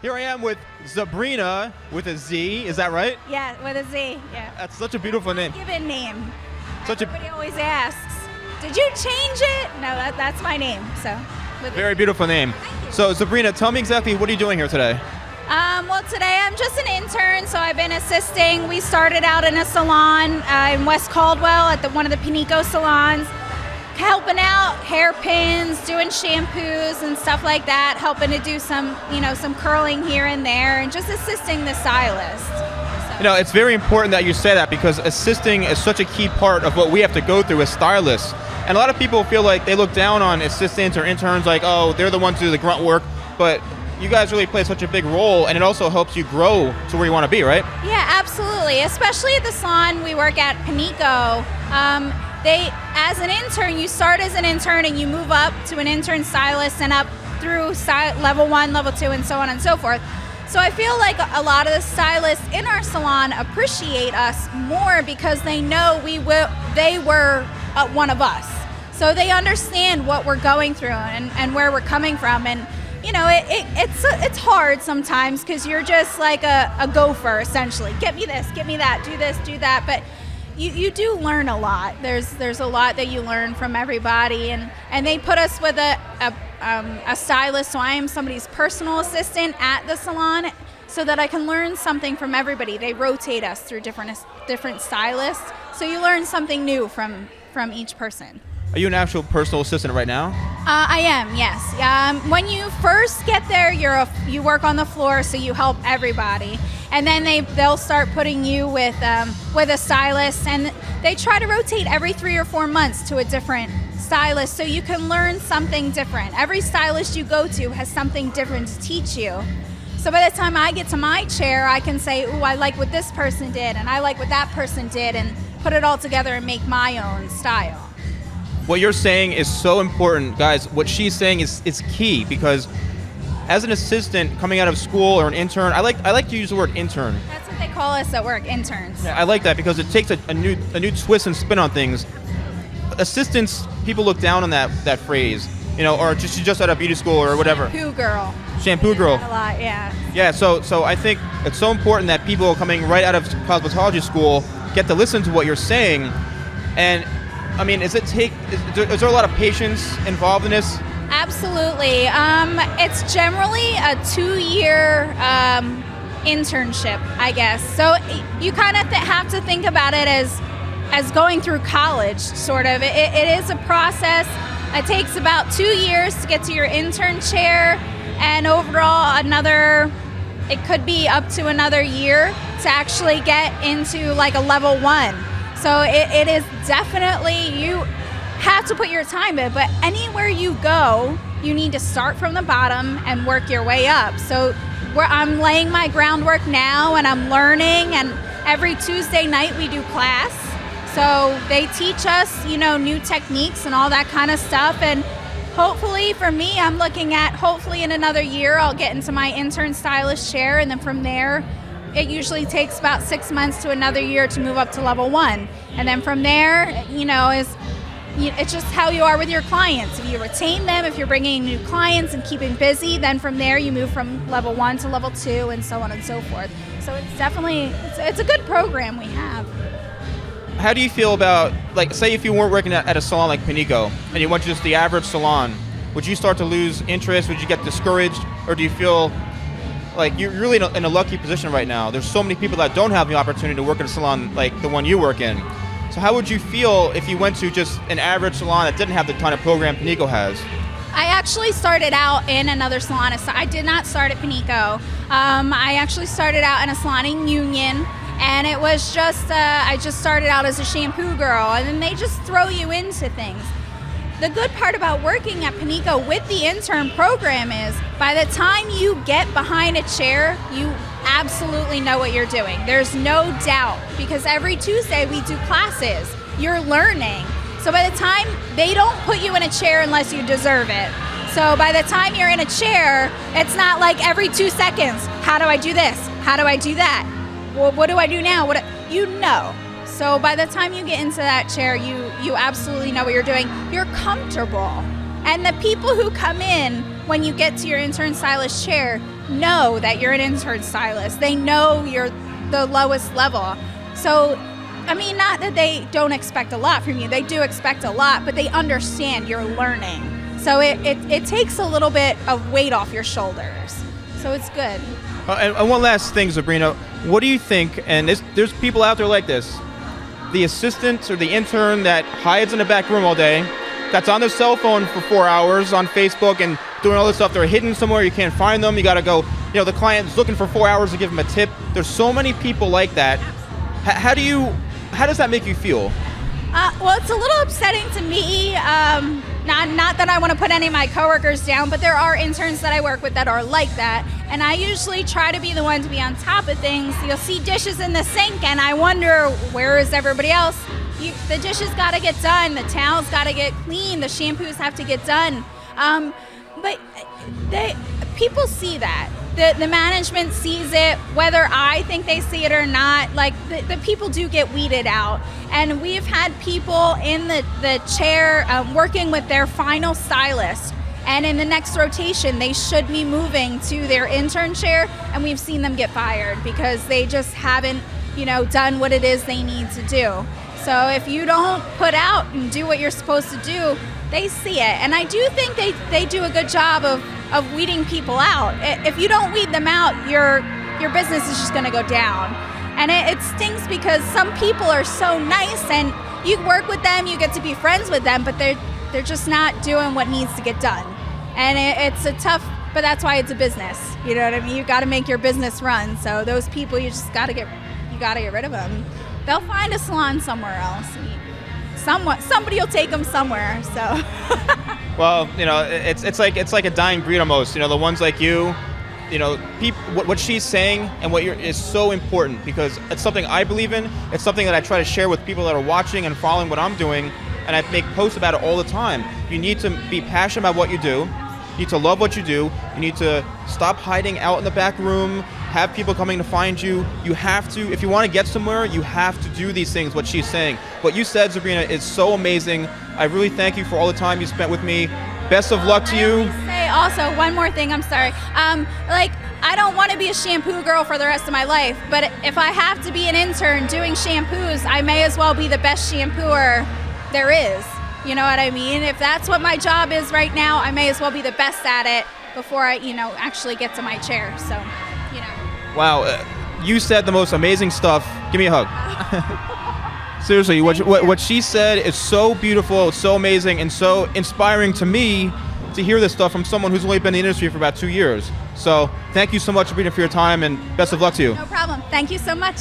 Here I am with Sabrina with a Z. Is that right? Yeah, with a Z. Yeah. That's such a beautiful name. Given name. Such Everybody always asks, "Did you change it?" No, that's my name. So. Very beautiful name. Thank you. So Sabrina, tell me exactly what are you doing here today? Well, today I'm just an intern, so I've been assisting. We started out in a salon in West Caldwell at one of the Pinico salons, helping out hairpins, doing shampoos and stuff like that, helping to do some curling here and there, and just assisting the stylist. So. You know, it's very important that you say that because assisting is such a key part of what we have to go through as stylists. And a lot of people feel like they look down on assistants or interns like, oh, they're the ones who do the grunt work, but you guys really play such a big role, and it also helps you grow to where you want to be, right? Yeah, absolutely. Especially at the salon we work at, Pinico. As an intern, you start as an intern and you move up to an intern stylist and up through level 1, level 2, and so on and so forth. So I feel like a lot of the stylists in our salon appreciate us more because they know they were one of us. So they understand what we're going through and where we're coming from. And you know, it's hard sometimes because you're just like a gopher, essentially. Get me this, get me that, do this, do that. But you do learn a lot. There's a lot that you learn from everybody, and they put us with a stylist, so I am somebody's personal assistant at the salon, so that I can learn something from everybody. They rotate us through different stylists, so you learn something new from each person. Are you an actual personal assistant right now? I am, yes. When you first get there, you work on the floor, so you help everybody, and then they'll start putting you with a stylist, and they try to rotate every 3 or 4 months to a different stylist, so you can learn something different. Every stylist you go to has something different to teach you. So by the time I get to my chair, I can say, "Ooh, I like what this person did, and I like what that person did," and put it all together and make my own style. What you're saying is so important, guys. What she's saying is key because as an assistant coming out of school or an intern, I like to use the word intern. That's what they call us at work, interns. Yeah, I like that because it takes a new twist and spin on things. Assistants, people look down on that phrase, you know, or she's just out of beauty school or whatever. Shampoo girl. Shampoo girl. A lot, yeah. Yeah, so I think it's so important that people coming right out of cosmetology school get to listen to what you're saying. And I mean, is there a lot of patience involved in this? Absolutely. It's generally a 2-year internship, I guess. So you kind of have to think about it as going through college, sort of. It is a process. It takes about 2 years to get to your intern chair, and overall it could be up to another year to actually get into like a level 1. So it is definitely, you have to put your time in, but anywhere you go, you need to start from the bottom and work your way up. So I'm laying my groundwork now, and I'm learning, and every Tuesday night we do class. So they teach us, new techniques and all that kind of stuff. And hopefully for me, I'm looking at hopefully in another year, I'll get into my intern stylist chair, and then from there, it usually takes about 6 months to another year to move up to level 1. And then from there, it's just how you are with your clients. If you retain them, if you're bringing in new clients and keeping busy, then from there you move from level 1 to level 2 and so on and so forth. So it's definitely, it's a good program we have. How do you feel about, like, say if you weren't working at a salon like Pinico and you went to just the average salon, would you start to lose interest? Would you get discouraged? Or do you feel like you're really in a lucky position right now? There's so many people that don't have the opportunity to work at a salon like the one you work in. So how would you feel if you went to just an average salon that didn't have the kind of program Pinico has? I actually started out in another salon. I did not start at Pinico. I actually started out in a salon in Union, and it was just, I just started out as a shampoo girl, and then they just throw you into things. The good part about working at Pinico with the intern program is by the time you get behind a chair, you absolutely know what you're doing. There's no doubt, because every Tuesday we do classes. You're learning. So by the time, they don't put you in a chair unless you deserve it. So by the time you're in a chair, it's not like every 2 seconds, how do I do this? How do I do that? Well, what do I do now? You know. So by the time you get into that chair, you absolutely know what you're doing. You're comfortable. And the people who come in when you get to your intern stylist chair, know that you're an intern stylist. They know you're the lowest level. So, I mean, not that they don't expect a lot from you. They do expect a lot, but they understand you're learning. So it takes a little bit of weight off your shoulders. So it's good. And one last thing, Sabrina, what do you think, and there's people out there like this, the assistant or the intern that hides in the back room all day, that's on their cell phone for 4 hours on Facebook and doing all this stuff, they're hidden somewhere, you can't find them, you gotta go, the client's looking for 4 hours to give them a tip. There's so many people like that. How does that make you feel? Well, it's a little upsetting to me. Not that I want to put any of my coworkers down, but there are interns that I work with that are like that. And I usually try to be the one to be on top of things. You'll see dishes in the sink, and I wonder, where is everybody else? The dishes got to get done. The towels got to get clean. The shampoos have to get done. But people see that. The management sees it, whether I think they see it or not. Like, the people do get weeded out. And we've had people in the chair working with their final stylist. And in the next rotation, they should be moving to their intern chair. And we've seen them get fired because they just haven't, done what it is they need to do. So if you don't put out and do what you're supposed to do, they see it. And I do think they do a good job of weeding people out. If you don't weed them out, your business is just going to go down. And it stings because some people are so nice and you work with them, you get to be friends with them, but they're just not doing what needs to get done. And it's a tough, but that's why it's a business. You know what I mean? You got to make your business run. So those people, you got to get rid of them. They'll find a salon somewhere else. Somebody will take them somewhere. So. Well, it's like a dying breed almost. The ones like you, what she's saying and what is so important because it's something I believe in. It's something that I try to share with people that are watching and following what I'm doing, and I make posts about it all the time. You need to be passionate about what you do. You need to love what you do. You need to stop hiding out in the back room, have people coming to find you. You have to, if you want to get somewhere, you have to do these things, what she's saying. What you said, Sabrina, is so amazing. I really thank you for all the time you spent with me. Best of luck to you. Say also one more thing, I'm sorry. I don't want to be a shampoo girl for the rest of my life, but if I have to be an intern doing shampoos, I may as well be the best shampooer there is. You know what I mean? If that's what my job is right now, I may as well be the best at it before I, actually get to my chair. So, Wow, you said the most amazing stuff. Give me a hug. Seriously, what she said is so beautiful, so amazing, and so inspiring to me to hear this stuff from someone who's only been in the industry for about 2 years. So thank you so much, Sabrina, for your time, and best of luck to you. No problem. Thank you so much.